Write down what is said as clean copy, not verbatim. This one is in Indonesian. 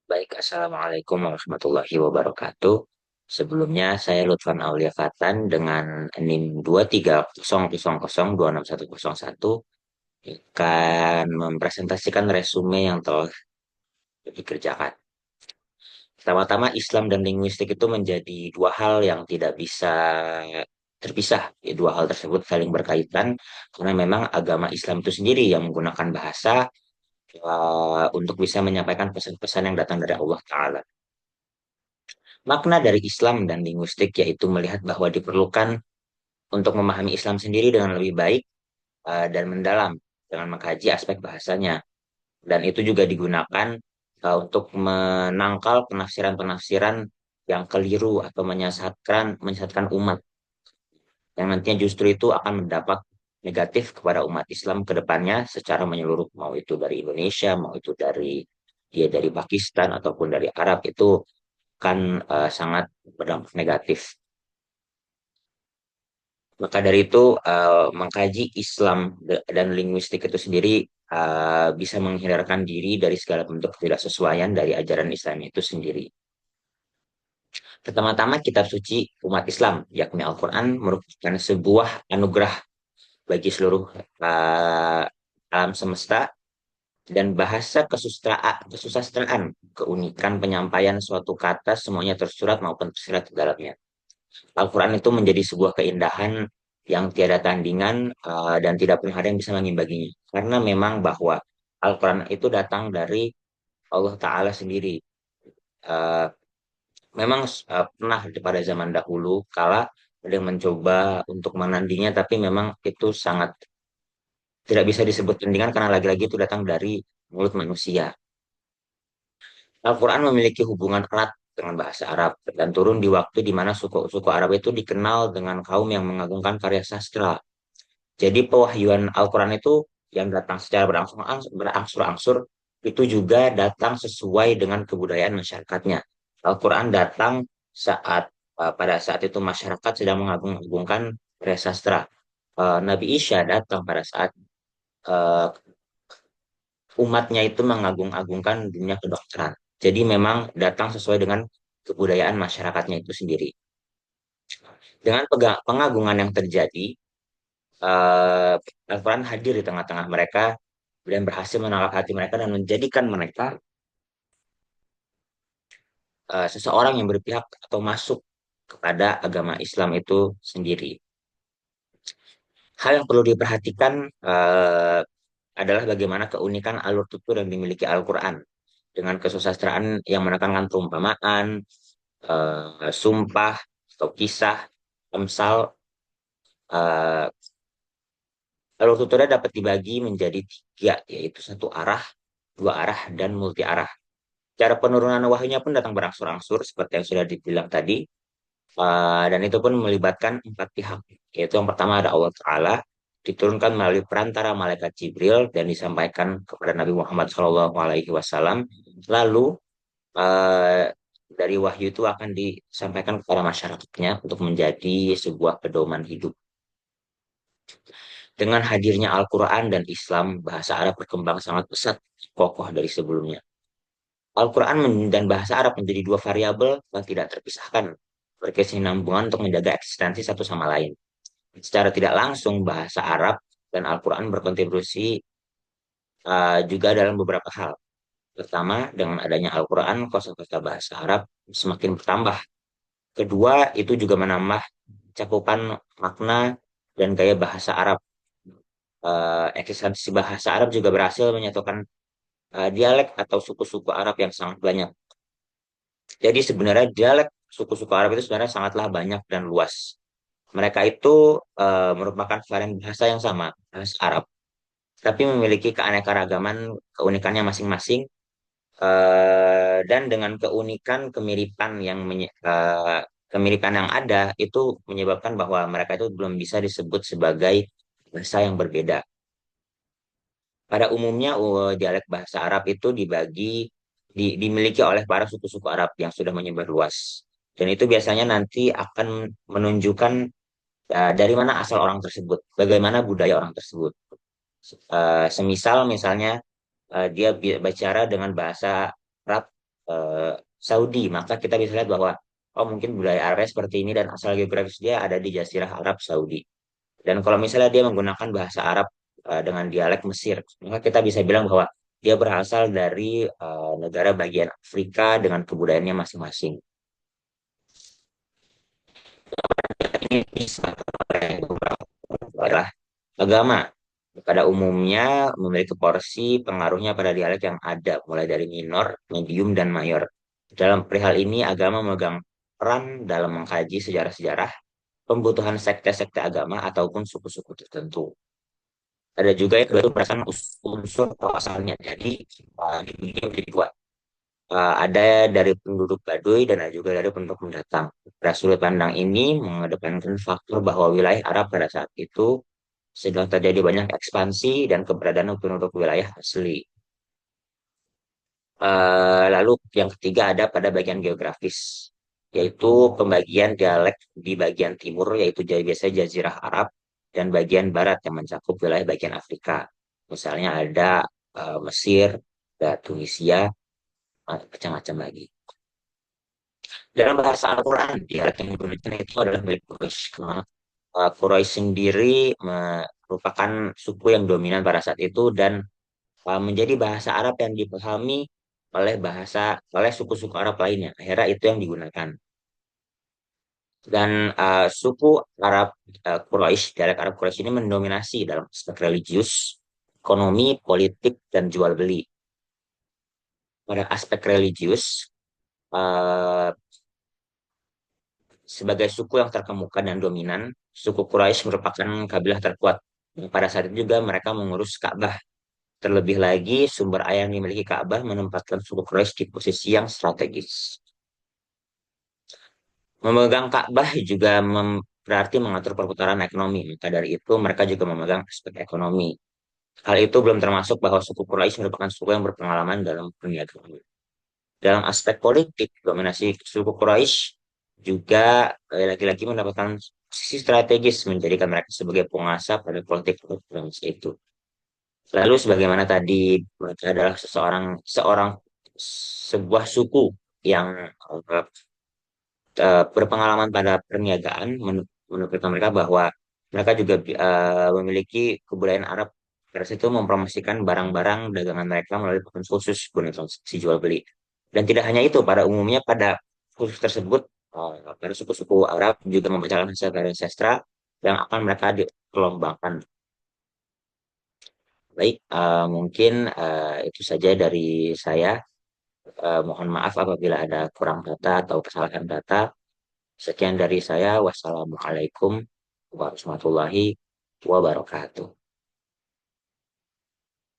Baik, Assalamualaikum warahmatullahi wabarakatuh. Sebelumnya saya Lutfan Aulia Fatan dengan NIM 23000261101 akan mempresentasikan resume yang telah dikerjakan. Pertama-tama Islam dan linguistik itu menjadi dua hal yang tidak bisa terpisah. Ya, dua hal tersebut saling berkaitan karena memang agama Islam itu sendiri yang menggunakan bahasa untuk bisa menyampaikan pesan-pesan yang datang dari Allah Ta'ala. Makna dari Islam dan linguistik yaitu melihat bahwa diperlukan untuk memahami Islam sendiri dengan lebih baik dan mendalam dengan mengkaji aspek bahasanya. Dan itu juga digunakan untuk menangkal penafsiran-penafsiran yang keliru atau menyesatkan umat yang nantinya justru itu akan mendapat negatif kepada umat Islam ke depannya secara menyeluruh, mau itu dari Indonesia, mau itu dari Pakistan ataupun dari Arab, itu kan sangat berdampak negatif. Maka dari itu, mengkaji Islam dan linguistik itu sendiri bisa menghindarkan diri dari segala bentuk ketidaksesuaian dari ajaran Islam itu sendiri. Pertama-tama, kitab suci umat Islam, yakni Al-Quran, merupakan sebuah anugerah bagi seluruh uh, alam semesta dan bahasa kesusastraan, keunikan penyampaian suatu kata semuanya tersurat maupun tersirat di dalamnya. Al-Quran itu menjadi sebuah keindahan yang tiada tandingan dan tidak pernah ada yang bisa mengimbanginya. Karena memang bahwa Al-Quran itu datang dari Allah Ta'ala sendiri. Eh, Memang pernah pada zaman dahulu kala ada yang mencoba untuk menandingnya, tapi memang itu sangat tidak bisa disebut tandingan karena lagi-lagi itu datang dari mulut manusia. Al-Quran memiliki hubungan erat dengan bahasa Arab dan turun di waktu di mana suku-suku Arab itu dikenal dengan kaum yang mengagungkan karya sastra. Jadi pewahyuan Al-Quran itu yang datang secara berangsur-angsur itu juga datang sesuai dengan kebudayaan masyarakatnya. Al-Quran datang pada saat itu masyarakat sedang mengagung-agungkan karya sastra. Nabi Isa datang pada saat eh, umatnya itu mengagung-agungkan dunia kedokteran. Jadi memang datang sesuai dengan kebudayaan masyarakatnya itu sendiri. Dengan pengagungan yang terjadi, eh, Al-Quran hadir di tengah-tengah mereka dan berhasil menangkap hati mereka dan menjadikan mereka seseorang yang berpihak atau masuk kepada agama Islam itu sendiri. Hal yang perlu diperhatikan adalah bagaimana keunikan alur tutur yang dimiliki Al-Quran dengan kesusastraan yang menekankan perumpamaan, sumpah, atau kisah, emsal. eh, Alur tuturnya dapat dibagi menjadi tiga, yaitu satu arah, dua arah, dan multi arah. Cara penurunan wahyunya pun datang berangsur-angsur seperti yang sudah dibilang tadi. Dan itu pun melibatkan empat pihak, yaitu yang pertama ada Allah Ta'ala, diturunkan melalui perantara malaikat Jibril dan disampaikan kepada Nabi Muhammad SAW. Lalu eh, dari wahyu itu akan disampaikan kepada masyarakatnya untuk menjadi sebuah pedoman hidup. Dengan hadirnya Al-Quran dan Islam, bahasa Arab berkembang sangat pesat, kokoh dari sebelumnya. Al-Quran dan bahasa Arab menjadi dua variabel yang tidak terpisahkan, berkesinambungan untuk menjaga eksistensi satu sama lain. Secara tidak langsung, bahasa Arab dan Al-Quran berkontribusi juga dalam beberapa hal. Pertama, dengan adanya Al-Quran, kosakata bahasa Arab semakin bertambah. Kedua, itu juga menambah cakupan makna dan gaya bahasa Arab. Eksistensi bahasa Arab juga berhasil menyatukan dialek atau suku-suku Arab yang sangat banyak. Jadi sebenarnya dialek suku-suku Arab itu sebenarnya sangatlah banyak dan luas. Mereka itu merupakan varian bahasa yang sama, bahasa Arab, tapi memiliki keanekaragaman, keunikannya masing-masing, dan dengan kemiripan yang ada itu menyebabkan bahwa mereka itu belum bisa disebut sebagai bahasa yang berbeda. Pada umumnya, dialek bahasa Arab itu dimiliki oleh para suku-suku Arab yang sudah menyebar luas. Dan itu biasanya nanti akan menunjukkan dari mana asal orang tersebut, bagaimana budaya orang tersebut. Semisal misalnya dia bicara dengan bahasa Arab eh, Saudi, maka kita bisa lihat bahwa oh mungkin budaya Arabnya seperti ini dan asal geografis dia ada di Jazirah Arab Saudi. Dan kalau misalnya dia menggunakan bahasa Arab dengan dialek Mesir, maka kita bisa bilang bahwa dia berasal dari negara bagian Afrika dengan kebudayaannya masing-masing. Ini bisa adalah agama. Pada umumnya memiliki porsi pengaruhnya pada dialek yang ada, mulai dari minor, medium, dan mayor. Dalam perihal ini, agama memegang peran dalam mengkaji sejarah-sejarah, pembutuhan sekte-sekte agama, ataupun suku-suku tertentu. Ada juga yang kedua itu berdasarkan unsur atau asalnya. Jadi, dibagi menjadi dua. Ada dari penduduk Baduy dan ada juga dari penduduk pendatang. Pada sudut pandang ini mengedepankan faktor bahwa wilayah Arab pada saat itu sedang terjadi banyak ekspansi dan keberadaan penduduk wilayah asli. Lalu yang ketiga ada pada bagian geografis, yaitu pembagian dialek di bagian timur, yaitu biasanya Jazirah Arab, dan bagian barat yang mencakup wilayah bagian Afrika. Misalnya ada Mesir, ada Tunisia, macam-macam lagi. Dalam bahasa Al-Quran, dialek yang digunakan itu adalah milik Quraisy. Karena Quraisy sendiri merupakan suku yang dominan pada saat itu dan menjadi bahasa Arab yang dipahami oleh suku-suku Arab lainnya. Akhirnya itu yang digunakan. Dan suku Arab Quraisy, dialek Arab Quraisy ini mendominasi dalam aspek religius, ekonomi, politik, dan jual beli. Pada aspek religius, eh, sebagai suku yang terkemuka dan dominan, suku Quraisy merupakan kabilah terkuat. Pada saat itu juga mereka mengurus Ka'bah. Terlebih lagi, sumber air yang dimiliki Ka'bah menempatkan suku Quraisy di posisi yang strategis. Memegang Ka'bah juga berarti mengatur perputaran ekonomi. Maka dari itu mereka juga memegang aspek ekonomi. Hal itu belum termasuk bahwa suku Quraisy merupakan suku yang berpengalaman dalam perniagaan. Dalam aspek politik, dominasi suku Quraisy juga lagi-lagi mendapatkan posisi strategis menjadikan mereka sebagai penguasa pada politik Quraisy itu. Lalu sebagaimana tadi mereka adalah seorang sebuah suku yang berpengalaman pada perniagaan menurut mereka bahwa mereka juga memiliki kebudayaan Arab pada situ mempromosikan barang-barang dagangan mereka melalui akun khusus guna transaksi jual beli. Dan tidak hanya itu, pada umumnya pada khusus tersebut pada suku-suku Arab juga membacakan hasil karya sastra yang akan mereka dikelompokkan. Baik, mungkin itu saja dari saya. Mohon maaf apabila ada kurang data atau kesalahan data. Sekian dari saya. Wassalamualaikum warahmatullahi wabarakatuh.